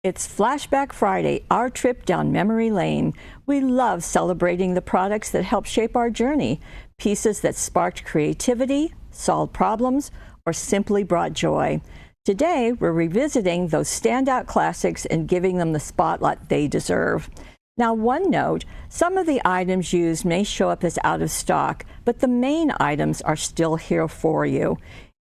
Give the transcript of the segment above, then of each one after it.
It's Flashback Friday, our trip down memory lane. We love celebrating the products that help shape our journey, pieces that sparked creativity, solved problems, or simply brought joy. Today, we're revisiting those standout classics and giving them the spotlight they deserve. Now, one note, some of the items used may show up as out of stock, but the main items are still here for you.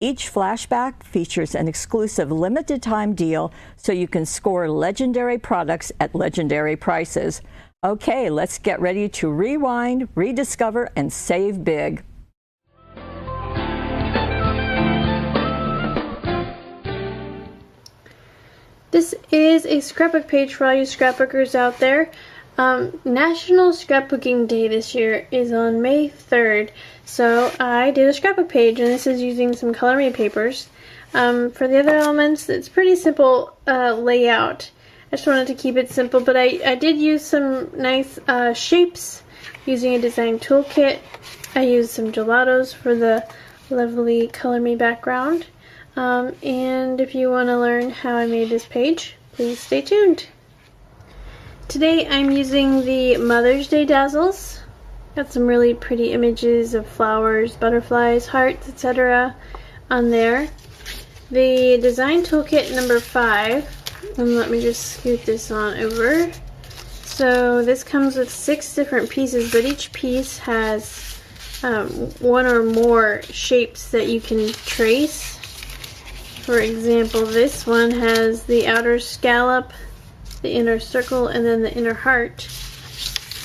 Each flashback features an exclusive limited time deal so you can score legendary products at legendary prices. Okay, let's get ready to rewind, rediscover, and save big. This is a scrapbook page for all you scrapbookers out there. National Scrapbooking Day this year is on May 3rd, so I did a scrapbook page, and this is using some Color Me papers. For the other elements, it's pretty simple layout. I just wanted to keep it simple, but I did use some nice shapes using a design toolkit. I used some gelatos for the lovely Color Me background. And if you want to learn how I made this page, please stay tuned. Today I'm using the Mother's Day Dazzles. Got some really pretty images of flowers, butterflies, hearts, etc. on there. The design toolkit number 5, and let me just scoot this on over. So this comes with 6 different pieces, but each piece has one or more shapes that you can trace. For example, this one has the outer scallop, the inner circle, and then the inner heart.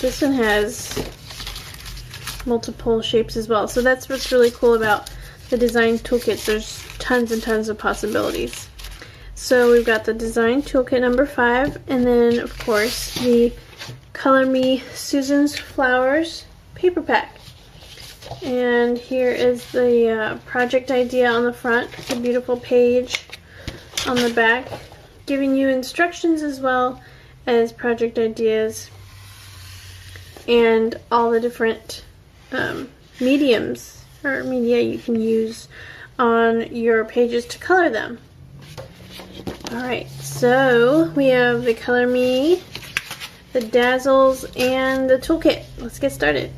This one has multiple shapes as well. So that's what's really cool about the design toolkits. There's tons and tons of possibilities. So we've got the design toolkit number 5, and then of course the Color Me Susan's Flowers paper pack. And here is the project idea on the front, a beautiful page on the back, giving you instructions as well as project ideas and all the different mediums or media you can use on your pages to color them. Alright, so we have the Color Me, the Dazzles, and the toolkit. Let's get started.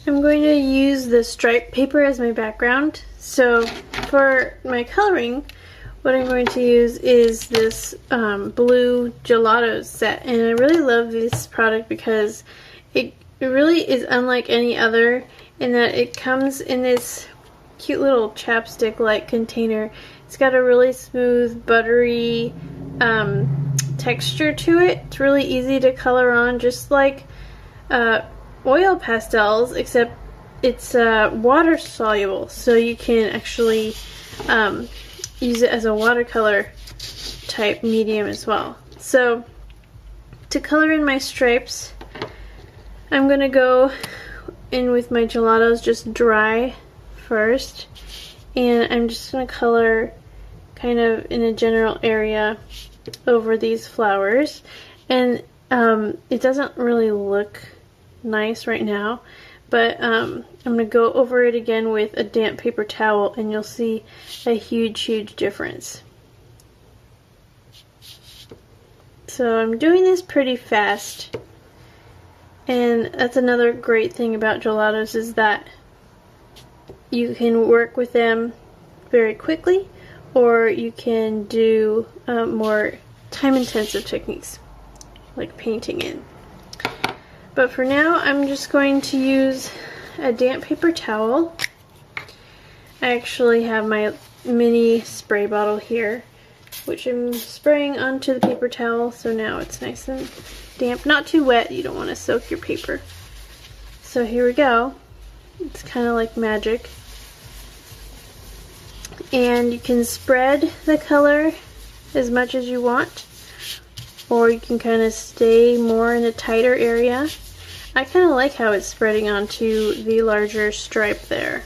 I'm going to use the striped paper as my background. So for my coloring, what I'm going to use is this blue gelato set, and I really love this product because it really is unlike any other in that it comes in this cute little chapstick like container. It's got a really smooth buttery texture to it. It's really easy to color on, just like oil pastels, except it's water soluble, so you can actually use it as a watercolor type medium as well. So to color in my stripes, I'm going to go in with my gelatos just dry first, and I'm just going to color kind of in a general area over these flowers. And it doesn't really look nice right now, but I'm going to go over it again with a damp paper towel, and you'll see a huge difference. So I'm doing this pretty fast, and that's another great thing about gelatos, is that you can work with them very quickly, or you can do more time-intensive techniques like painting in. But for now, I'm just going to use a damp paper towel. I actually have my mini spray bottle here, which I'm spraying onto the paper towel, so now it's nice and damp. Not too wet, you don't want to soak your paper. So here we go. It's kind of like magic. And you can spread the color as much as you want, or you can kind of stay more in a tighter area. I kind of like how it's spreading onto the larger stripe there.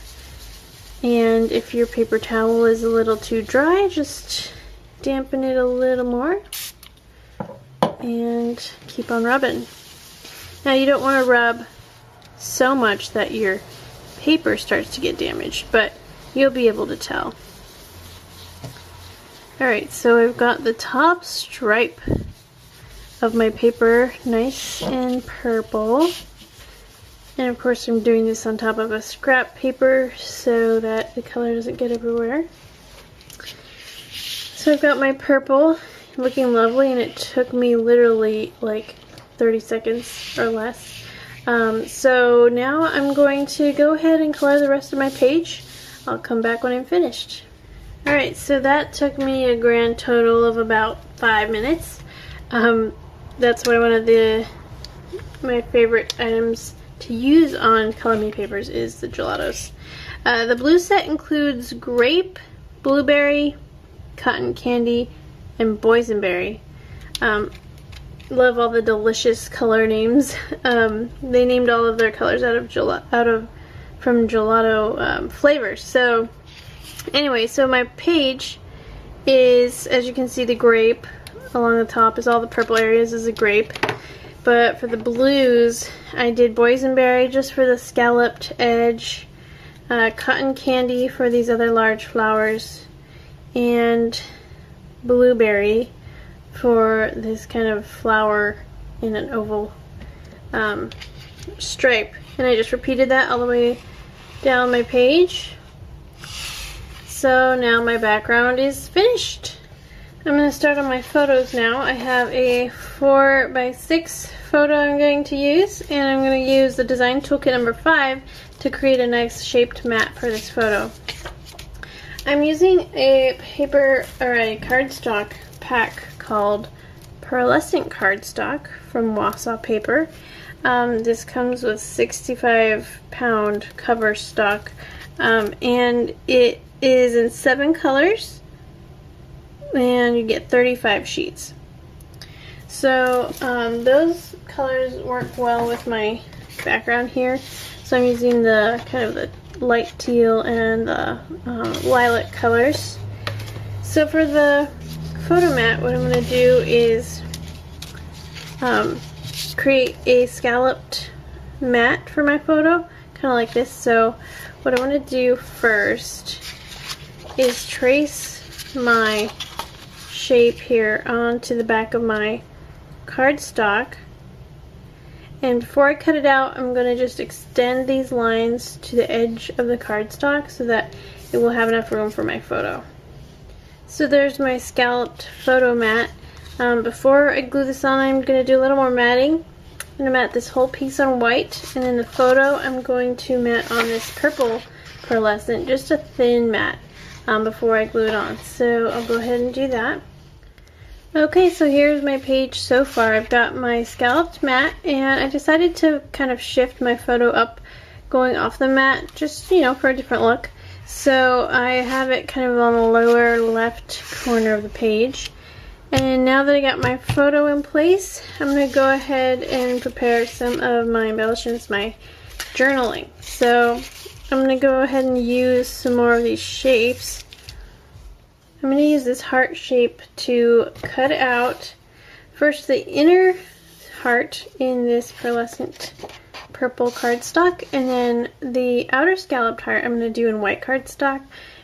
And if your paper towel is a little too dry, just dampen it a little more and keep on rubbing. Now you don't want to rub so much that your paper starts to get damaged, but you'll be able to tell. Alright, so I've got the top stripe of my paper nice and purple. And of course I'm doing this on top of a scrap paper so that the color doesn't get everywhere. So I've got my purple looking lovely, and it took me literally like 30 seconds or less. So now I'm going to go ahead and color the rest of my page. I'll come back when I'm finished. Alright, so that took me a grand total of about 5 minutes. That's one of my favorite items to use on Color Me papers is the gelatos. The blue set includes grape, blueberry, cotton candy, and boysenberry. Love all the delicious color names. They named all of their colors from gelato flavors. So anyway, so my page is, as you can see, the grape along the top is all the purple areas is a grape. But for the blues, I did boysenberry just for the scalloped edge, cotton candy for these other large flowers, and blueberry for this kind of flower in an oval stripe. And I just repeated that all the way down my page. So now my background is finished. I'm going to start on my photos now. I have a 4x6 photo I'm going to use, and I'm going to use the design toolkit number 5 to create a nice shaped mat for this photo. I'm using a paper or a cardstock pack called Pearlescent Cardstock from Wausau Paper. This comes with 65-pound cover stock, and it is in 7 colors, and you get 35 sheets. So those colors work well with my background here. So I'm using the kind of the light teal and the lilac colors. So for the photo mat, what I'm going to do is create a scalloped mat for my photo, kind of like this. So what I want to do first is trace my shape here onto the back of my cardstock, and before I cut it out, I'm going to just extend these lines to the edge of the cardstock so that it will have enough room for my photo. So there's my scalloped photo mat. Before I glue this on, I'm going to do a little more matting. I'm going to mat this whole piece on white, and in the photo I'm going to mat on this purple pearlescent, just a thin mat, before I glue it on. So I'll go ahead and do that. Okay, so here's my page so far. I've got my scalloped mat, and I decided to kind of shift my photo up going off the mat, just, you know, for a different look. So I have it kind of on the lower left corner of the page. And now that I got my photo in place, I'm going to go ahead and prepare some of my embellishments, my journaling. So I'm going to go ahead and use some more of these shapes. I'm going to use this heart shape to cut out first the inner heart in this pearlescent purple cardstock, and then the outer scalloped heart I'm going to do in white cardstock,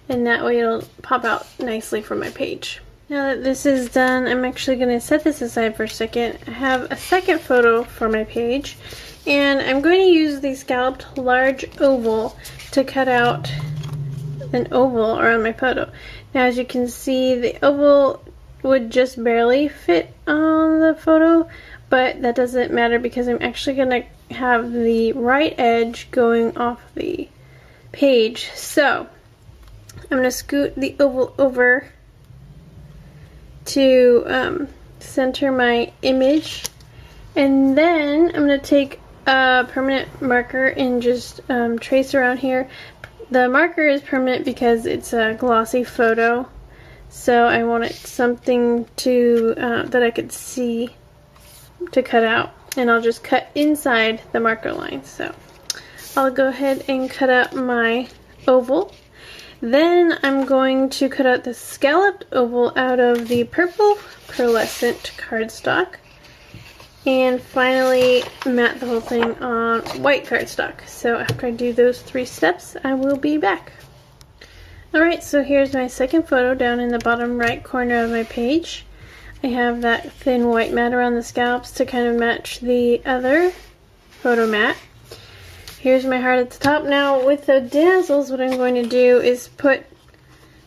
and that way it'll pop out nicely from my page. Now that this is done, I'm actually going to set this aside for a second. I have a second photo for my page, and I'm going to use the scalloped large oval to cut out an oval around my photo. Now as you can see, the oval would just barely fit on the photo, but that doesn't matter because I'm actually going to have the right edge going off the page. So I'm going to scoot the oval over to center my image, and then I'm going to take a permanent marker and just trace around here. The marker is permanent because it's a glossy photo, so I wanted something to that I could see to cut out, and I'll just cut inside the marker line. So I'll go ahead and cut out my oval. Then I'm going to cut out the scalloped oval out of the purple pearlescent cardstock, and finally mat the whole thing on white cardstock. So after I do those 3 steps, I will be back. Alright, so here's my second photo down in the bottom right corner of my page. I have that thin white mat around the scallops to kind of match the other photo mat. Here's my heart at the top. Now with the dazzles, what I'm going to do is put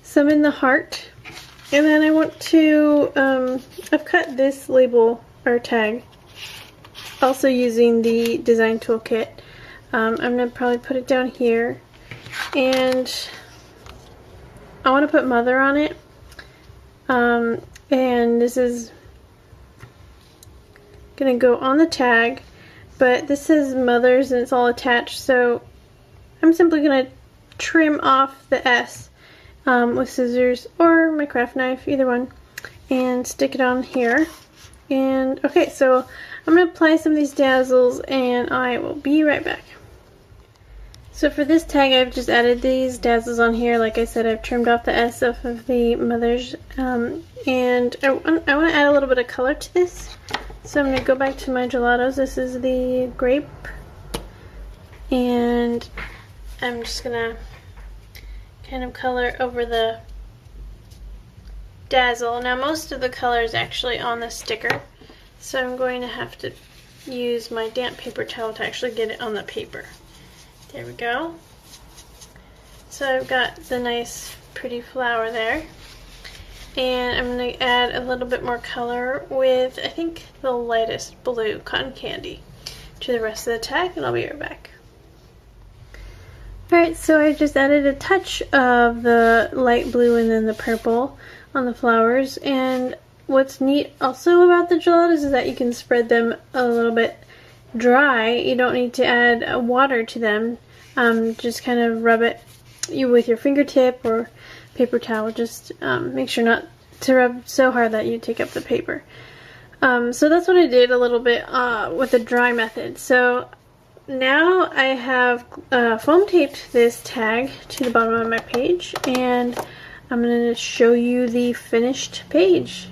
some in the heart, and then I want to, I've cut this label or tag also using the design toolkit. I'm going to probably put it down here, and I want to put mother on it, and this is going to go on the tag, but this says mother's and it's all attached, so I'm simply going to trim off the S with scissors or my craft knife, either one, and stick it on here. And okay, so I'm going to apply some of these dazzles and I will be right back. So for this tag, I've just added these dazzles on here. Like I said, I've trimmed off the S off of the mother's, and I want to add a little bit of color to this. So I'm going to go back to my gelatos. This is the grape, and I'm just going to kind of color over the dazzle. Now most of the color is actually on the sticker, so I'm going to have to use my damp paper towel to actually get it on the paper. There we go. So I've got the nice pretty flower there, and I'm going to add a little bit more color with, I think, the lightest blue cotton candy to the rest of the tag, and I'll be right back. Alright, so I just added a touch of the light blue and then the purple on the flowers, and what's neat also about the gelatos is that you can spread them a little bit dry. You don't need to add water to them. Just kind of rub it with your fingertip or paper towel. Just make sure not to rub so hard that you take up the paper. So that's what I did a little bit with the dry method. So now I have foam taped this tag to the bottom of my page, and I'm going to show you the finished page.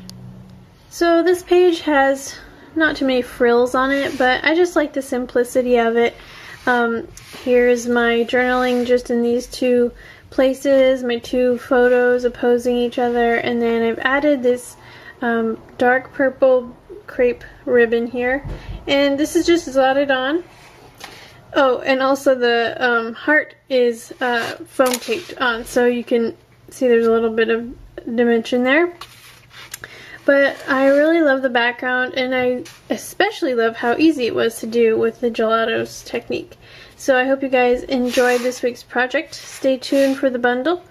So this page has not too many frills on it, but I just like the simplicity of it. Here's my journaling just in these two places, my two photos opposing each other, and then I've added this dark purple crepe ribbon here, and this is just slotted on. Oh, and also the heart is foam taped on, so you can see there's a little bit of dimension there. But I really love the background, and I especially love how easy it was to do with the gelatos technique. So I hope you guys enjoyed this week's project. Stay tuned for the bundle,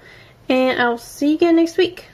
and I'll see you again next week.